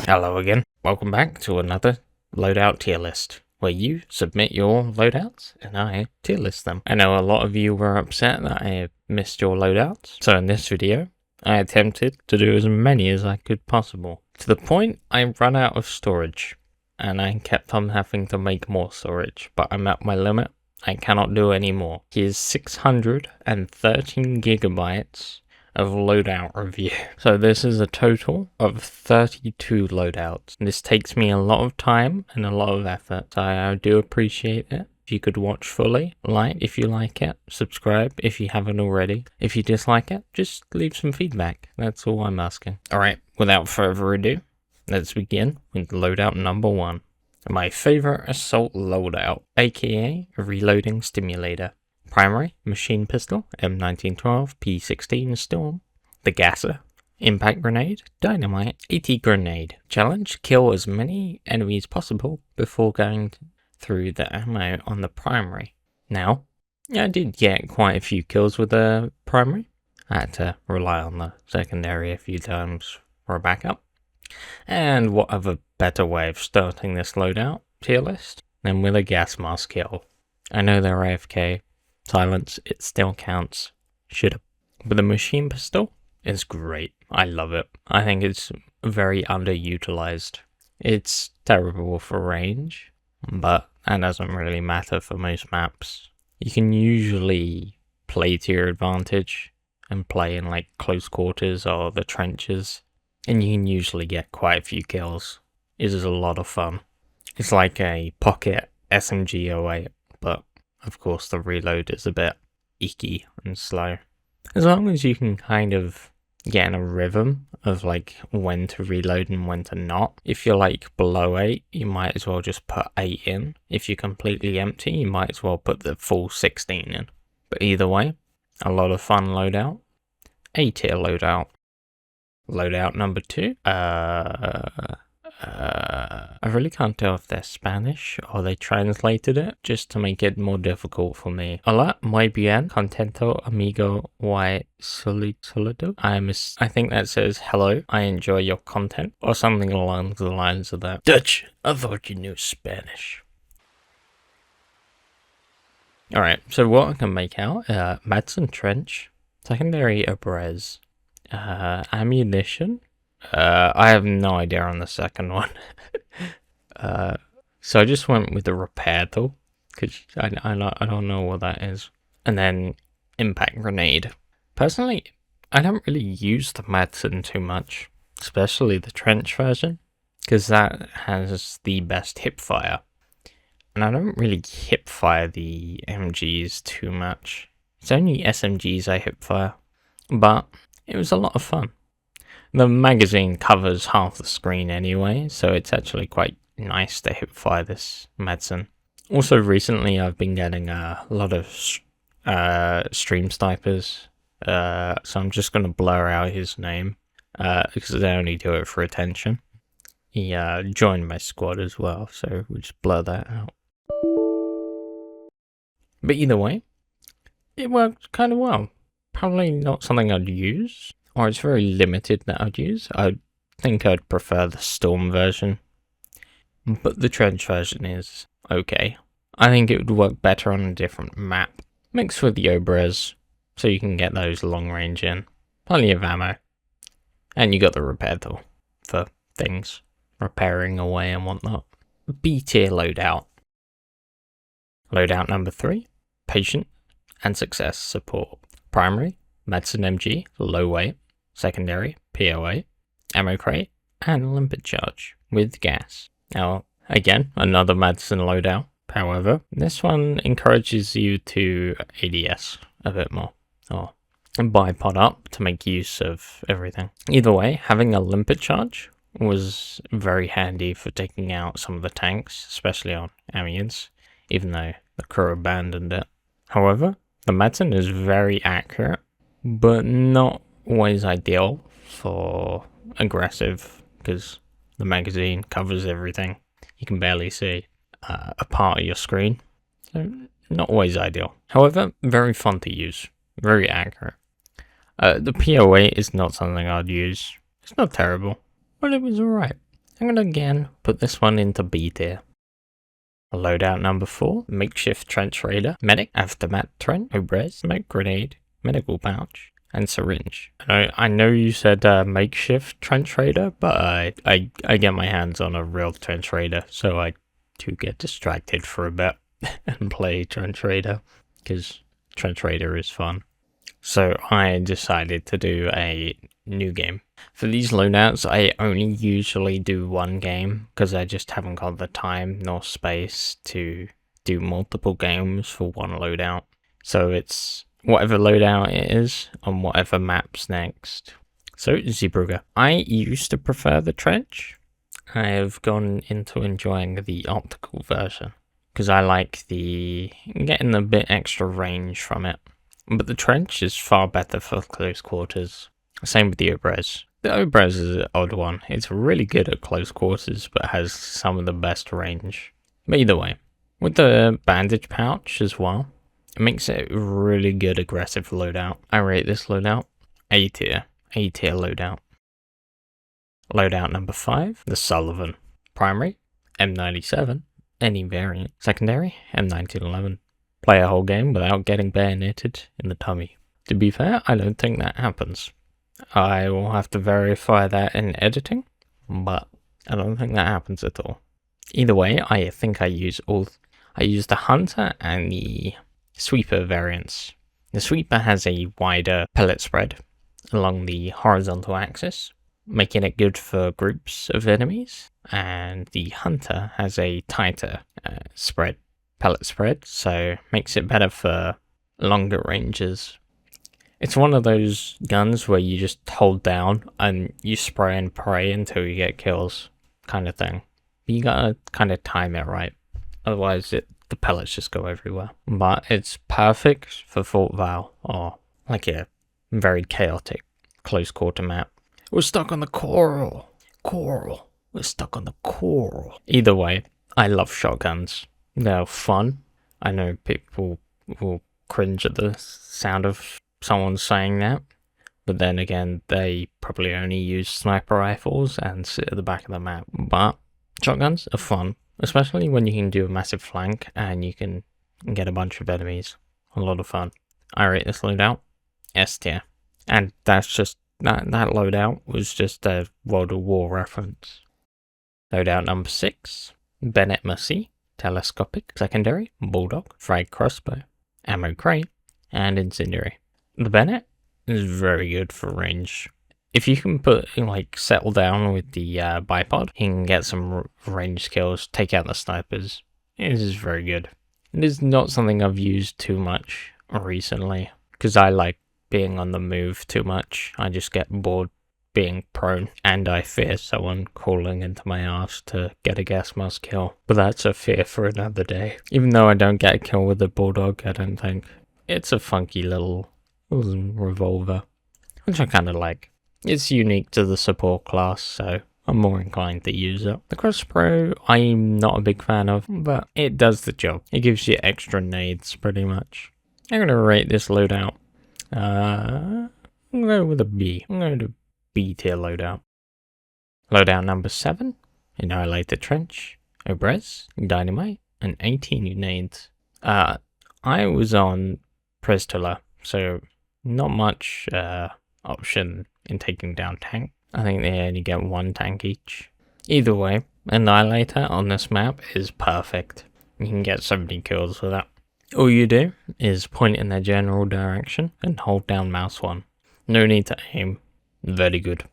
Hello again, welcome back to another loadout tier list, where you submit your loadouts and I tier list them. I know a lot of you were upset that I missed your loadouts, so in this video, I attempted to do as many as I could possible. To the point I ran out of storage, and I kept on having to make more storage, but I'm at my limit. I cannot do any more. Here's 613 gigabytes of loadout review. So this is a total of 32 loadouts. This takes me a lot of time and a lot of effort. So I do appreciate it. If you could watch fully, like if you like it, subscribe if you haven't already. If you dislike it, just leave some feedback. That's all I'm asking. Alright, without further ado, let's begin with loadout number 1. My favorite assault loadout, aka a reloading stimulator. Primary, machine pistol, M1912, P16 Storm. The gasser, impact grenade, dynamite, AT grenade. Challenge, kill as many enemies possible before going through the ammo on the primary. Now, I did get quite a few kills with the primary. I had to rely on the secondary a few times for a backup. And what other better way of starting this loadout tier list than with a gas mask kill. I know they're AFK. Silence, it still counts. Should've. But the machine pistol is great. I love it. I think it's very underutilized. It's terrible for range, but that doesn't really matter for most maps. You can usually play to your advantage and play in like close quarters or the trenches, and you can usually get quite a few kills. It is a lot of fun. It's like a pocket SMG 08, but of course the reload is a bit icky and slow. As long as you can kind of get in a rhythm of like when to reload and when to not. If you're like below 8, you might as well just put 8 in. If you're completely empty, you might as well put the full 16 in. But either way, a lot of fun loadout. A tier loadout. Loadout number 2. I really can't tell if they're Spanish or they translated it just to make it more difficult for me. Hola, muy bien, contento, amigo, y solido. I think that says hello, I enjoy your content, or something along the lines of that. Dutch, I thought you knew Spanish. Alright, so what I can make out, Madsen Trench, secondary Obrez, ammunition. I have no idea on the second one. So I just went with the repair tool, because I don't know what that is. And then impact grenade. Personally, I don't really use the Madsen too much, especially the trench version, because that has the best hip fire. And I don't really hip fire the MGs too much. It's only SMGs I hip fire, but it was a lot of fun. The magazine covers half the screen anyway, so it's actually quite nice to hip fire this Madsen. Also recently I've been getting a lot of stream snipers, so I'm just going to blur out his name, because they only do it for attention. He joined my squad as well, so we'll just blur that out. But either way, it worked kind of well. Probably not something I'd use, or it's very limited that I'd use. I think I'd prefer the Storm version, but the trench version is okay. I think it would work better on a different map, mixed with the Obrez, so you can get those long range in. Plenty of ammo, and you got the repair tool for things, repairing away and whatnot. B tier loadout. Loadout number 3, patient and success support. Primary, Madsen MG, low weight. Secondary, P08, ammo crate, and limpet charge with gas. Now, again, another Madsen loadout. However, this one encourages you to ADS a bit more, or bipod up to make use of everything. Either way, having a limpet charge was very handy for taking out some of the tanks, especially on Amiens, even though the crew abandoned it. However, the Madsen is very accurate, but not always ideal for aggressive, because the magazine covers everything. You can barely see a part of your screen, so not always ideal. However, very fun to use, very accurate. The P08 is not something I'd use. It's not terrible, but it was alright. I'm gonna again put this one into B tier. Loadout number 4, makeshift trench raider, medic, Avtomat trench, Obrez, smoke grenade, medical pouch, and syringe. I know you said makeshift trench raider, but I get my hands on a real trench raider, so I do get distracted for a bit and play trench raider, because trench raider is fun. So I decided to do a new game. For these loadouts, I only usually do one game because I just haven't got the time nor space to do multiple games for one loadout. So it's whatever loadout it is on whatever map's next. So Zeebrugge. I used to prefer the trench. I have gone into enjoying the optical version because I like getting a bit extra range from it. But the trench is far better for close quarters. Same with the Obrez. The Obrez is an odd one. It's really good at close quarters, but has some of the best range. But either way, with the bandage pouch as well, it makes it a really good aggressive loadout. I rate this loadout A tier. A tier loadout. Loadout number 5, the Sullivan. Primary, M97, any variant. Secondary, M1911. Play a whole game without getting bayoneted in the tummy. To be fair, I don't think that happens. I will have to verify that in editing, but I don't think that happens at all. Either way, I think I use the Hunter and the Sweeper variants. The Sweeper has a wider pellet spread along the horizontal axis, making it good for groups of enemies, and the Hunter has a tighter pellet spread, so makes it better for longer ranges. It's one of those guns where you just hold down and you spray and pray until you get kills, kind of thing. But you gotta kind of time it right, otherwise the pellets just go everywhere. But it's perfect for Fort Val, or like a very chaotic close quarter map. We're stuck on the coral. We're stuck on the coral. Either way, I love shotguns. They're fun. I know people will cringe at the sound of someone saying that, but then again, they probably only use sniper rifles and sit at the back of the map. But shotguns are fun, especially when you can do a massive flank and you can get a bunch of enemies. A lot of fun. I rate this loadout S tier, and that's just that loadout was just a World of War reference. Loadout number 6, Benet-Mercie, telescopic, secondary, Bulldog, frag crossbow, ammo crate, and incendiary. The Benet is very good for range. If you can settle down with the bipod, you can get some range kills, take out the snipers. It is very good. It is not something I've used too much recently, because I like being on the move too much. I just get bored being prone, and I fear someone crawling into my arse to get a gas mask kill. But that's a fear for another day. Even though I don't get a kill with the Bulldog, I don't think. It's a funky little revolver, which I kind of like. It's unique to the support class, so I'm more inclined to use it. The crossbow, I'm not a big fan of, but it does the job. It gives you extra nades, pretty much. I'm going to rate this loadout. I'm going to go with a B. I'm going to B tier loadout. Loadout number 7, Annihilator trench, Obrez, dynamite, and 18 nades. I was on Prestula, so not much option in taking down tank. I think they only get one tank each. Either way, Annihilator on this map is perfect. You can get 70 kills with that. All you do is point in their general direction and hold down mouse 1. No need to aim. Very good.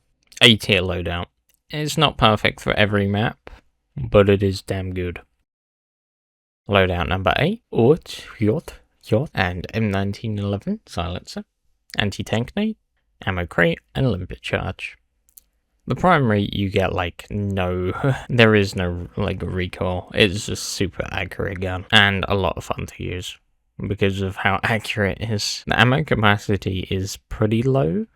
A tier loadout. It's not perfect for every map, but it is damn good. Loadout number 8, Huot, and M1911 silencer, anti-tank nade, ammo crate, and limpet charge. The primary, you get there is no recoil. It's just super accurate gun and a lot of fun to use because of how accurate it is. The ammo capacity is pretty low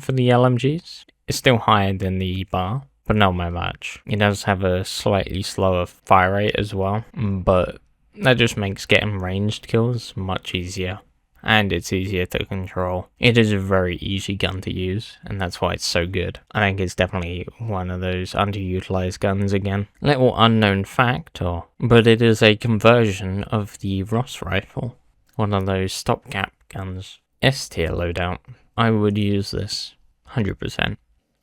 for the LMGs. It's still higher than the bar, but not by much. It does have a slightly slower fire rate as well, but that just makes getting ranged kills much easier. and it's easier to control. It is a very easy gun to use, and that's why it's so good. I think it's definitely one of those underutilized guns again. Little unknown fact, but it is a conversion of the Ross rifle, one of those stopgap guns. S tier loadout. I would use this 100%,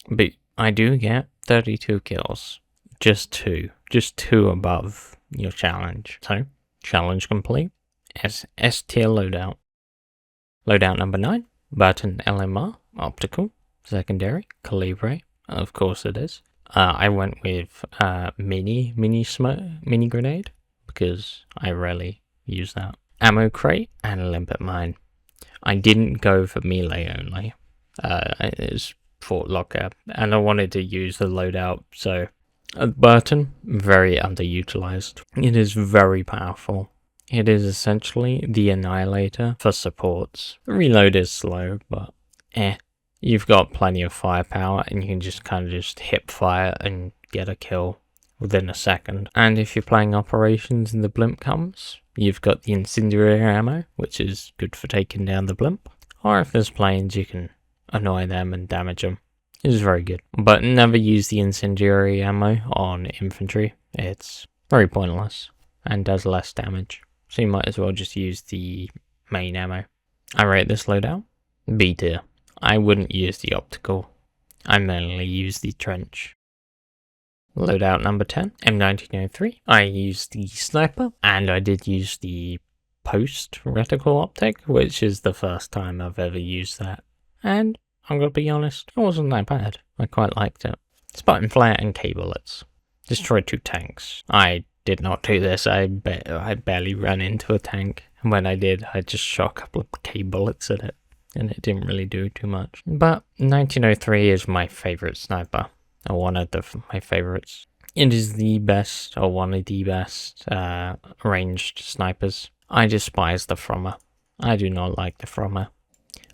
but I do get 32 kills. Just two above your challenge. So, challenge complete. S tier loadout. Loadout number 9, Burton LMR, Optical, Secondary, Kolibri, of course it is. I went with mini grenade, because I rarely use that. Ammo crate, and limpet mine. I didn't go for melee only. It's Fort Locker, and I wanted to use the loadout, so... Burton, very underutilized. It is very powerful. It is essentially the Annihilator for supports. The reload is slow, but you've got plenty of firepower and you can just kind of just hip fire and get a kill within a second. And if you're playing operations and the blimp comes, you've got the incendiary ammo, which is good for taking down the blimp. Or if there's planes, you can annoy them and damage them. It is very good. But never use the incendiary ammo on infantry. It's very pointless and does less damage. So you might as well just use the main ammo. I rate this loadout B tier. I wouldn't use the optical. I mainly use the trench. Loadout number 10, M1903. I used the sniper, and I did use the post reticle optic, which is the first time I've ever used that. And I'm gonna be honest, it wasn't that bad. I quite liked it. Spartan flare and K bullets. Destroyed 2 tanks. I did not do this. I barely ran into a tank. And when I did, I just shot a couple of K bullets at it. And it didn't really do too much. But 1903 is my favorite sniper. Or one of my favorites. It is the best, or one of the best, ranged snipers. I despise the Frommer. I do not like the Frommer.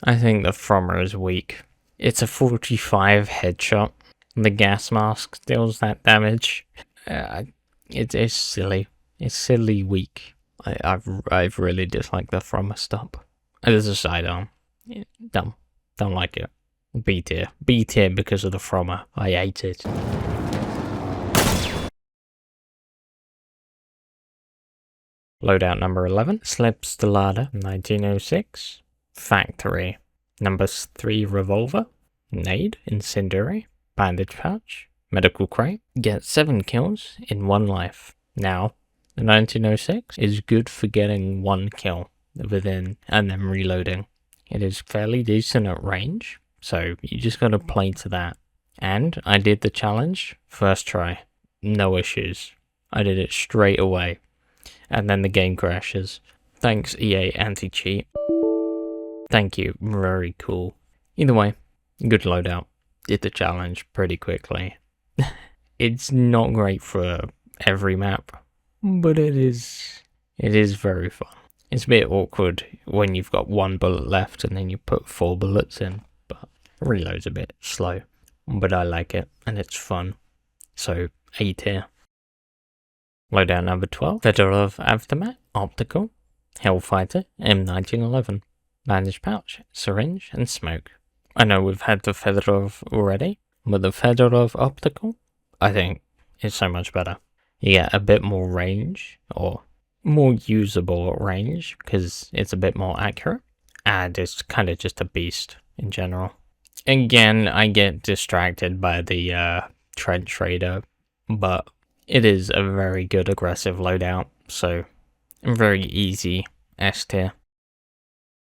I think the Frommer is weak. It's a 45 headshot. The gas mask deals that damage. It is silly. It's silly weak. I've really disliked the Frommer stop. There's a sidearm. Dumb. Don't like it. B tier. B tier because of the Frommer. I hate it. Loadout number 11. Selbstlader 1906. Factory. Number 3 Revolver. Nade. Incendiary. Bandage pouch. Medical crate. Get 7 kills in 1 life. Now, the 1906 is good for getting 1 kill within and then reloading. It is fairly decent at range, so you just gotta play to that. And I did the challenge first try. No issues. I did it straight away. And then the game crashes. Thanks EA anti-cheat. Thank you, very cool. Either way, good loadout. Did the challenge pretty quickly. It's not great for every map, but it is very fun. It's a bit awkward when you've got 1 bullet left and then you put 4 bullets in, but reload's a bit slow. But I like it, and it's fun. So, A tier. Loadout number 12, Fedorov Avtomat, Optical, Hellfighter, M1911, Bandage pouch, syringe, and smoke. I know we've had the Fedorov already, but the Fedorov Optical, I think, is so much better. You get a bit more range, or more usable range, because it's a bit more accurate, and it's kind of just a beast in general. Again, I get distracted by the trench raider, but it is a very good aggressive loadout, so very easy S tier.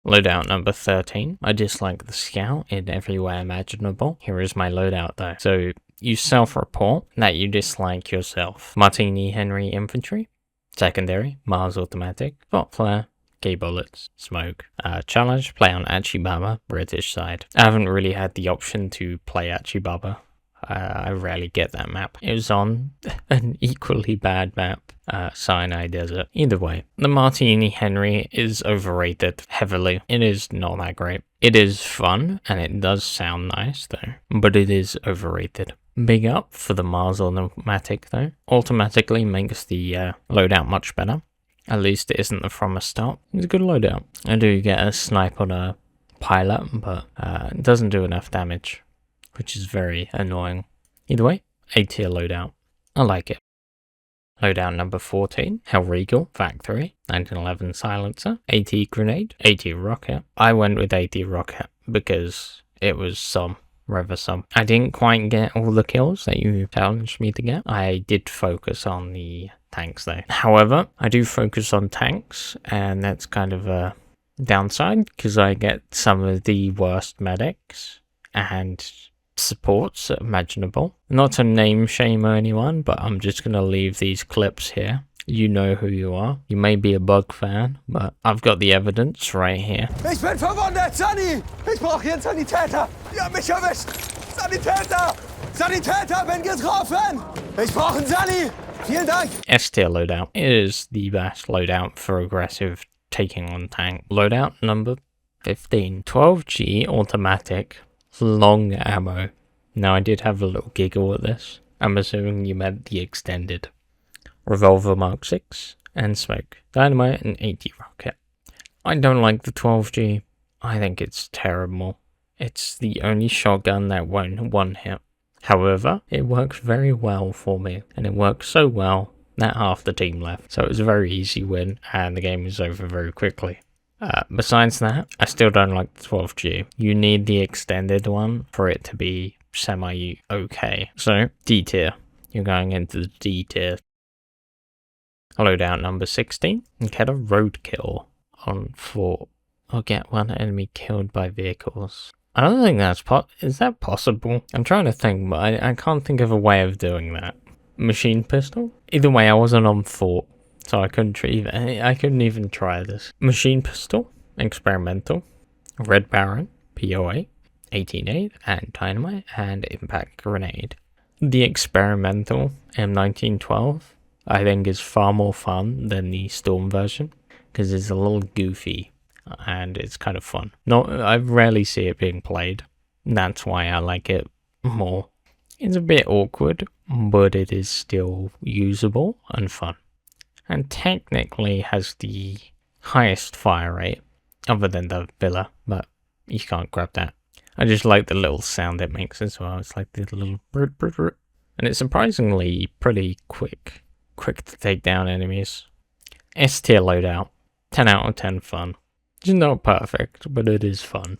Loadout number 13. I dislike the scout in every way imaginable. Here is my loadout though. So you self-report that you dislike yourself. Martini-Henry infantry. Secondary, Mars automatic, spot flare, K bullets, smoke. Challenge, play on Achibaba, British side. I haven't really had the option to play Achibaba. I rarely get that map. It was on an equally bad map, Sinai Desert. Either way, the Martini-Henry is overrated heavily. It is not that great. It is fun, and it does sound nice though, but it is overrated. Big up for the Mars automatic though. Automatically makes the loadout much better. At least it isn't the from a stop. It's a good loadout. I do get a snipe on a pilot, but it doesn't do enough damage, which is very annoying. Either way, A tier loadout. I like it. Loadout number 14, Hellriegel, Factory, 1911 Silencer, AT Grenade, AT Rocket. I went with AT Rocket because it was rather some. I didn't quite get all the kills that you challenged me to get. I did focus on the tanks though. However, I do focus on tanks, and that's kind of a downside because I get some of the worst medics and supports imaginable. Not to name shame or anyone, but I'm just gonna leave these clips here. You know who you are. You may be a Bug fan, but I've got the evidence right here. Ich bin verwundet, Sunny! Ich brauche hier einen Sanitäter! Ihr habt mich erwischt! Sanitäter! Sanitäter, bin getroffen! Ich brauche einen Sunny! Vielen Dank! S tier loadout is the best loadout for aggressive taking on tank. Loadout number 15. 12G automatic. Long ammo. Now I did have a little giggle at this. I'm assuming you meant the extended. Revolver Mark VI and smoke. Dynamite and AT rocket. I don't like the 12G. I think it's terrible. It's the only shotgun that won't one hit. However, it works very well for me, and it works so well that half the team left. So it was a very easy win, and the game was over very quickly. Besides that, I still don't like the 12G. You need the extended one for it to be semi-okay. So, D tier. You're going into the D tier. Loadout number 16. Get a roadkill on 4. Or get one enemy killed by vehicles. I don't think that's is that possible? I'm trying to think, but I can't think of a way of doing that. Machine pistol? Either way, I wasn't on 4. So I couldn't even try this. Machine pistol, experimental, Red Baron, P08, 18-8, and dynamite, and impact grenade. The experimental M1912, I think, is far more fun than the Storm version because it's a little goofy and it's kind of fun. I rarely see it being played. That's why I like it more. It's a bit awkward, but it is still usable and fun. And technically has the highest fire rate, other than the Villa, but you can't grab that. I just like the little sound it makes as well. It's like the little brr, brr, brr. And it's surprisingly pretty quick to take down enemies. S tier loadout, 10 out of 10 fun. It's not perfect, but it is fun.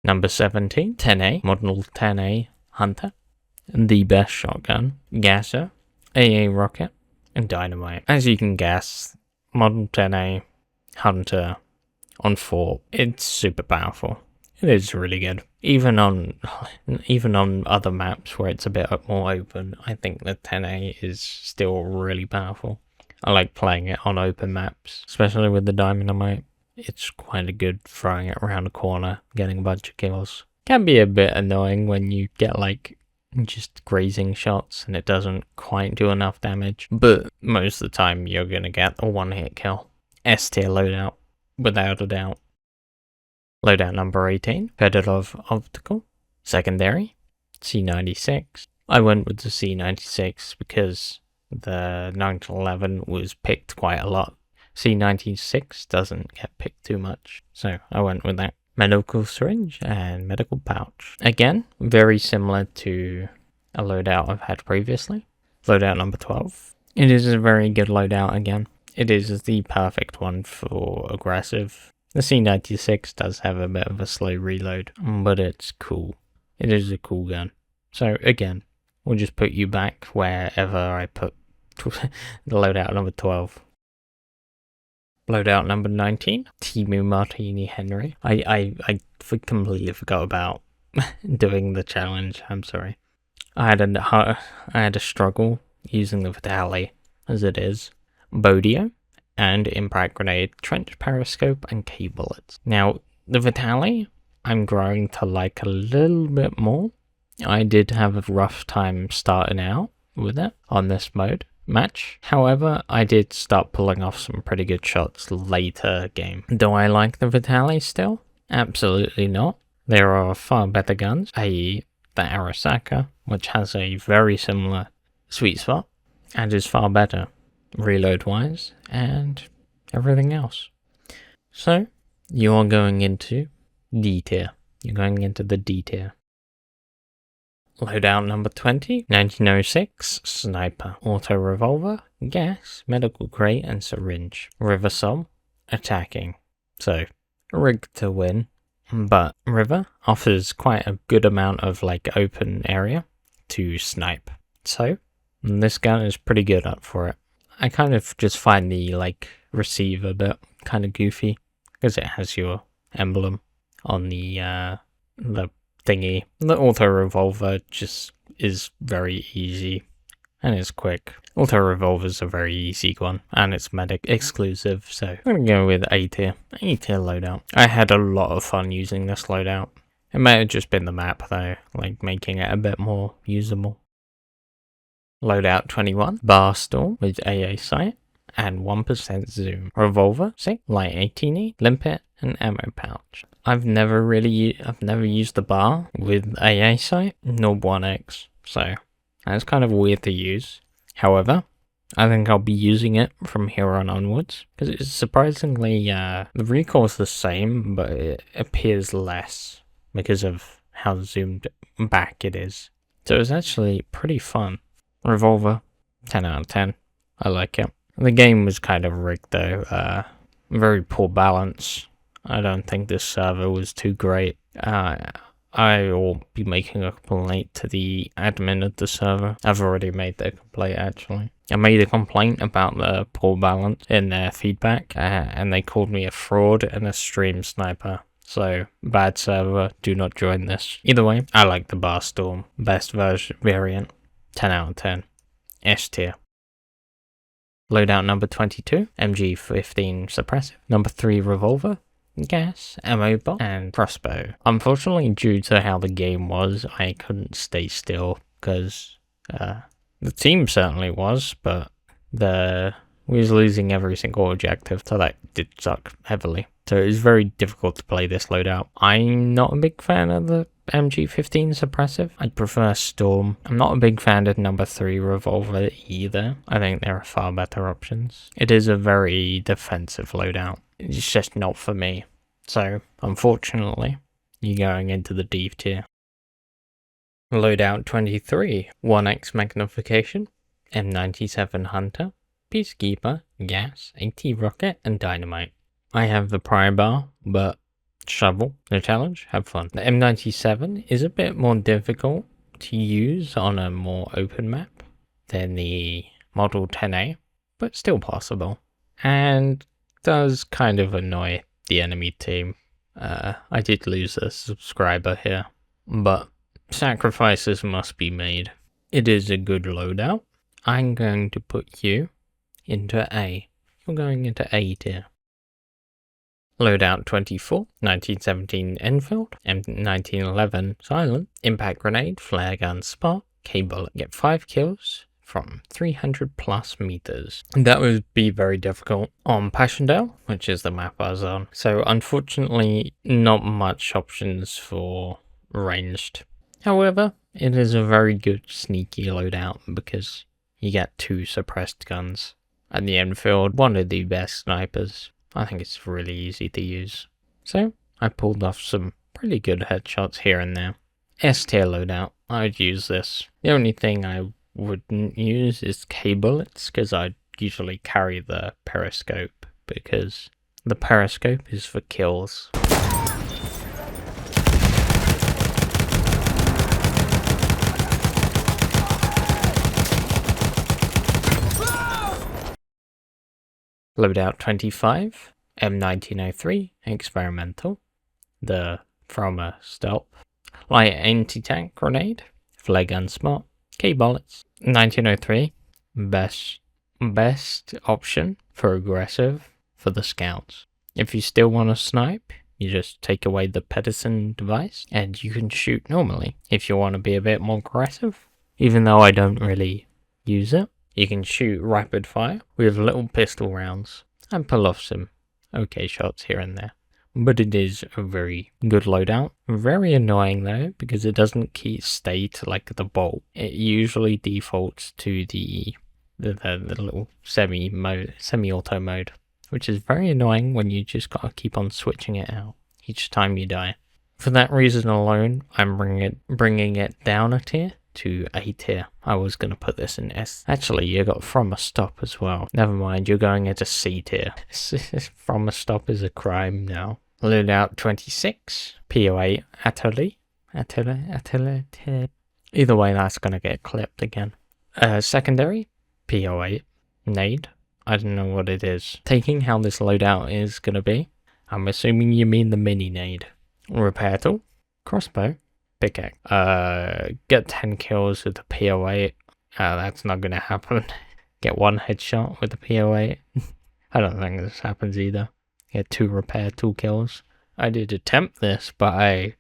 Number 17, 10A, Model 10A Hunter, the best shotgun, Gasser, AA rocket, and dynamite. As you can guess, Model 10A Hunter on 4, it's super powerful. It is really good. Even on other maps where it's a bit more open, I think the 10A is still really powerful. I like playing it on open maps, especially with the dynamite. It's quite good throwing it around a corner, getting a bunch of kills. Can be a bit annoying when you get like just grazing shots and it doesn't quite do enough damage, but most of the time you're gonna get a one-hit kill. S tier loadout, without a doubt. Loadout number 18, Fedorov Optical, secondary, C96. I went with the C96 because the 1911 was picked quite a lot. C96 doesn't get picked too much, so I went with that. Medical syringe and medical pouch. Again, very similar to a loadout I've had previously. Loadout number 12. It is a very good loadout again. It is the perfect one for aggressive. The C96 does have a bit of a slow reload, but it's cool. It is a cool gun. So again, we'll just put you back wherever I put the loadout number 12. Loadout number 19, Timu Martini-Henry. I completely forgot about doing the challenge, I'm sorry. I had a struggle using the Vitali, as it is. Bodeo, and impact grenade, trench periscope, and K bullets. Now, the Vitali, I'm growing to like a little bit more. I did have a rough time starting out with it on this match. However, I did start pulling off some pretty good shots later game. Do I like the Vitali still? Absolutely not. There are far better guns, i.e. the Arasaka, which has a very similar sweet spot and is far better reload wise and everything else. So, you are going into D tier. You're going into the D tier. Loadout number 20, 1906, Sniper, Autorevolver, Gas, Medical Crate and Syringe, River Sol, Attacking. So, rigged to win, but River offers quite a good amount of open area to snipe. So, this gun is pretty good up for it. I kind of just find the receiver bit kind of goofy because it has your emblem on the thingy. The Autorevolver just is very easy and it's quick. Autorevolver's a very easy one and it's medic exclusive, so I'm gonna go with A tier. A tier loadout. I had a lot of fun using this loadout. It may have just been the map though, making it a bit more usable. Loadout 21, Bar Storm with AA sight and 1% zoom. Revolver, 6, light 18E, limpet, and ammo pouch. I've never used the bar with AA sight nor 1X, so that's kind of weird to use. However, I think I'll be using it from here on onwards because it's surprisingly the recoil's the same, but it appears less because of how zoomed back it is. So it's actually pretty fun. Revolver, 10 out of 10. I like it. The game was kind of rigged though. Very poor balance. I don't think this server was too great. I will be making a complaint to the admin of the server. I've already made that complaint actually. I made a complaint about the poor balance in their feedback, and they called me a fraud and a stream sniper. So, bad server, do not join this. Either way, I like the Bar Storm. Best variant, 10 out of 10. S tier. Loadout number 22, MG 15 suppressive. Number 3 revolver, gas, ammo box, and crossbow. Unfortunately, due to how the game was, I couldn't stay still because the team certainly was, but we was losing every single objective, so that did suck heavily. So it was very difficult to play this loadout. I'm not a big fan of the MG15 suppressive. I'd prefer Storm. I'm not a big fan of number 3 revolver either. I think there are far better options. It is a very defensive loadout. It's just not for me. So, unfortunately, you're going into the D tier. Loadout 23, 1x magnification, M97 Hunter, Peacekeeper, gas, AT rocket, and dynamite. I have the pry bar, but shovel, no challenge, have fun. The M97 is a bit more difficult to use on a more open map than the Model 10A, but still possible. And does kind of annoy the enemy team. I did lose a subscriber here, but sacrifices must be made. It is a good loadout. I'm going to put you into A. You're going into A tier. Loadout 24, 1917 Enfield, M1911 Silent, Impact Grenade, Flare Gun Spark, K-Bullet. Get 5 kills from 300 plus meters. That would be very difficult on Passchendaele, which is the map I was on. So unfortunately, not much options for ranged. However, it is a very good sneaky loadout because you get 2 suppressed guns. And the Enfield, one of the best snipers. I think it's really easy to use. So, I pulled off some pretty good headshots here and there. S tier loadout, I would use this. The only thing I wouldn't use is K-bullets, because I usually carry the periscope, because the periscope is for kills. Loadout 25, M1903, experimental, the from a stealth, light anti-tank grenade, flare gun smart, K-bullets. 1903, best option for aggressive for the scouts. If you still want to snipe, you just take away the Pedersen device and you can shoot normally. If you want to be a bit more aggressive, even though I don't really use it, you can shoot rapid fire with little pistol rounds and pull off some okay shots here and there. But it is a very good loadout. Very annoying though, because it doesn't stay to like the bolt. It usually defaults to the little semi-auto mode. which is very annoying when you just gotta keep on switching it out each time you die. For that reason alone, I'm bringing it down a tier to A tier. I was going to put this in S. Actually, you got From a Stop as well. Never mind, you're going into C tier. From a Stop is a crime now. Loadout 26, P08 Artillerie. Either way, that's going to get clipped again. Secondary, P08 Nade. I don't know what it is. Taking how this loadout is going to be, I'm assuming you mean the mini nade. Repair tool, crossbow, pickaxe. Get 10 kills with the P08. That's not gonna happen. Get 1 headshot with the P08. I don't think this happens either. Get 2 repair tool kills. I did attempt this, but I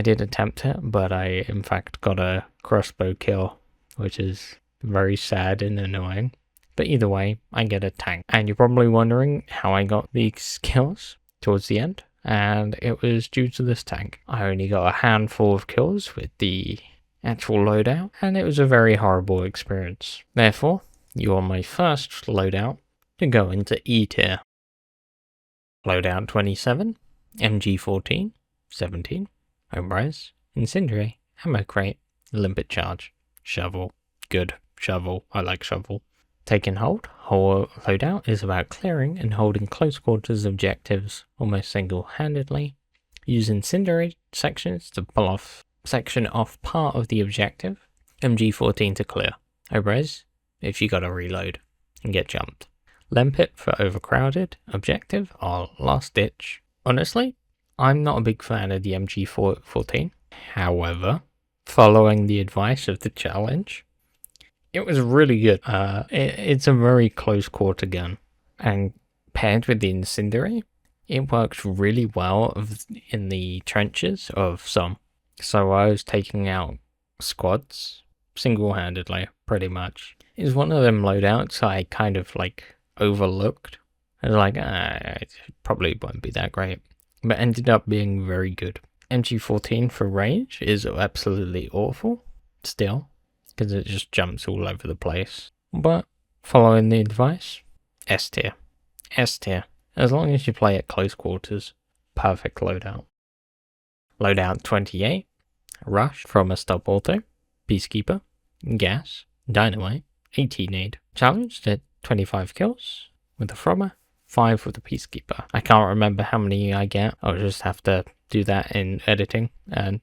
did attempt it, but I in fact got a crossbow kill, which is very sad and annoying. But either way, I get a tank. And you're probably wondering how I got these kills towards the end. And it was due to this tank. I only got a handful of kills with the actual loadout, and it was a very horrible experience. Therefore, you are my first loadout to go into E tier. Loadout 27, MG14, 17, Obrez, Incendiary, Ammo Crate, Limpet Charge, Shovel. Good. Shovel. I like Shovel. Take and hold. Whole loadout is about clearing and holding close quarters objectives almost single-handedly. Use incendiary sections to pull off section off part of the objective. MG14 to clear. Obrez, if you gotta reload and get jumped. Limpet for overcrowded objective or last ditch. Honestly, I'm not a big fan of the MG14. However, following the advice of the challenge, it was really good. It's a very close quarter gun, and paired with the incendiary, it works really well in the trenches of some. So I was taking out squads single-handedly, pretty much. It's one of them loadouts I kind of like overlooked. I was like, it probably won't be that great, but ended up being very good. MG14 for range is absolutely awful still, because it just jumps all over the place. But following the advice, S tier. S tier. As long as you play at close quarters, perfect loadout. Loadout 28, Rush from a Stop Auto, Peacekeeper, Gas, Dynamite, 18 aid. Challenged at 25 kills with the Frommer, 5 with the Peacekeeper. I can't remember how many I get. I'll just have to do that in editing and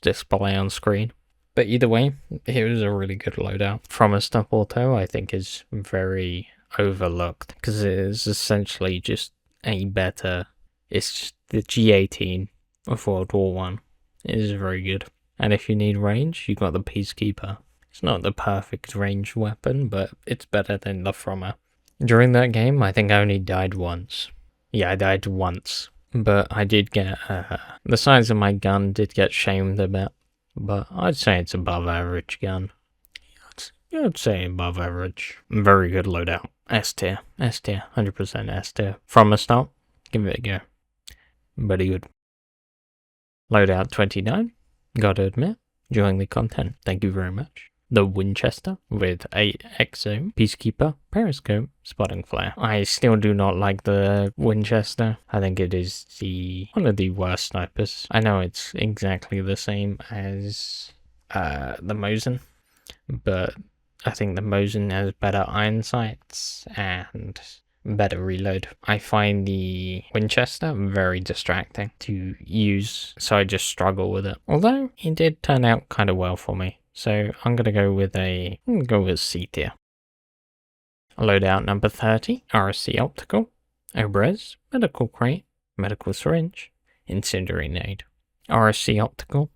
display on screen. But either way, it was a really good loadout. From a Stop Auto, I think is very overlooked, because it is essentially just a better, it's just the G18 of World War One. It is very good. And if you need range, you got the Peacekeeper. It's not the perfect range weapon, but it's better than the Frommer. During that game, I think I only died once. Yeah, I died once. But I did get, the size of my gun did get shamed a bit. But I'd say it's above average gun. I'd say above average. Very good loadout. S tier. S tier. 100% S tier. From a start, give it a go. Very good. Loadout 29. Gotta admit, enjoying the content. Thank you very much. The Winchester with 8XO, Peacekeeper, Periscope, Spotting Flare. I still do not like the Winchester. I think it is one of the worst snipers. I know it's exactly the same as the Mosin, but I think the Mosin has better iron sights and better reload. I find the Winchester very distracting to use, so I just struggle with it. Although it did turn out kind of well for me. So I'm gonna go with C tier. Loadout number 30, RSC Optical, Obrez, Medical Crate, Medical Syringe, Incendiary Nade. RSC Optical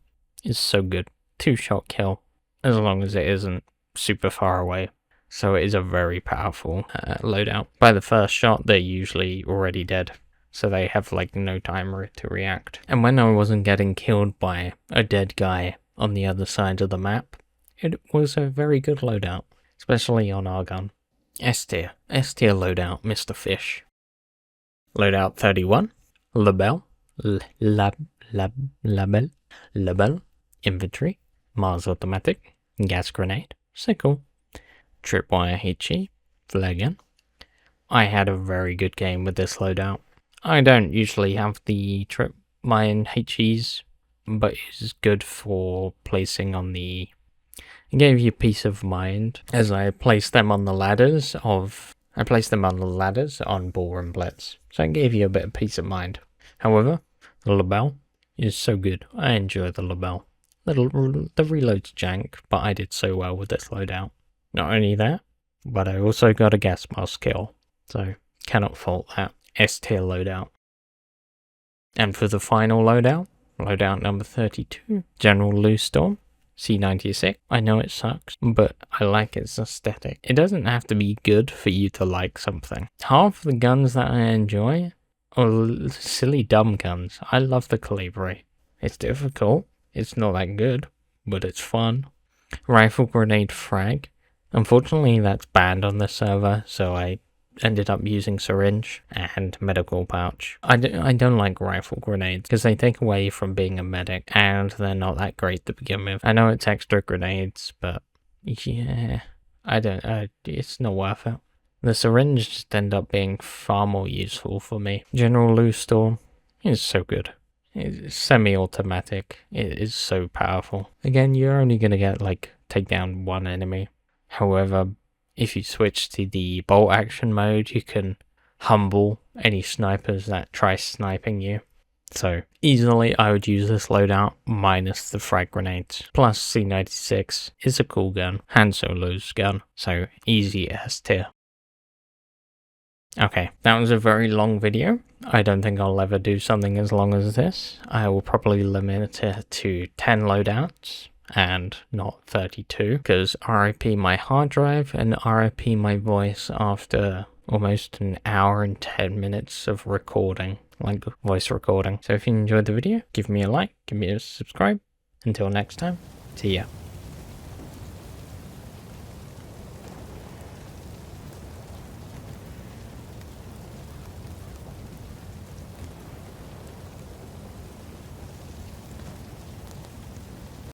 is so good. 2-shot kill, as long as it isn't super far away. So it is a very powerful loadout. By the first shot, they're usually already dead, so they have like no time to react. And when I wasn't getting killed by a dead guy on the other side of the map, it was a very good loadout, especially on our gun. S tier loadout, Mr. Fish. Loadout 31, Lebel, Lebel, Infantry, Mars Automatic, Gas Grenade, Sickle, Tripwire HE, Flare Gun, I had a very good game with this loadout. I don't usually have the trip mine HEs, but it's good for placing on the... It gave you peace of mind as I placed them on the ladders of... I placed them on the ladders on Bull and Blitz, so it gave you a bit of peace of mind. However, the Lebel is so good. I enjoy the Lebel. The reload's jank, but I did so well with this loadout. Not only that, but I also got a gas mask kill, so cannot fault that. S tier loadout. And for the final loadout, loadout number 32, General Lou Storm, C96. I know it sucks, but I like its aesthetic. It doesn't have to be good for you to like something. Half the guns that I enjoy are silly dumb guns. I love the Kolibri. It's difficult. It's not that good, but it's fun. Rifle grenade frag. Unfortunately, that's banned on the server, so I ended up using syringe and medical pouch. I don't like rifle grenades because they take away from being a medic, and they're not that great to begin with. I know it's extra grenades, but yeah, it's not worth it. The syringe just end up being far more useful for me. General Lou Storm is so good. It's semi-automatic. It is so powerful. Again, you're only going to get, like, take down one enemy. However, if you switch to the bolt action mode, you can humble any snipers that try sniping you. So, easily, I would use this loadout minus the frag grenades. Plus, C96 is a cool gun. Han Solo's gun. So, easy S tier. Okay, that was a very long video. I don't think I'll ever do something as long as this. I will probably limit it to 10 loadouts and not 32, because RIP my hard drive and RIP my voice after almost an hour and 10 minutes of recording, like voice recording. So if you enjoyed the video, give me a like, give me a subscribe. Until next time, see ya.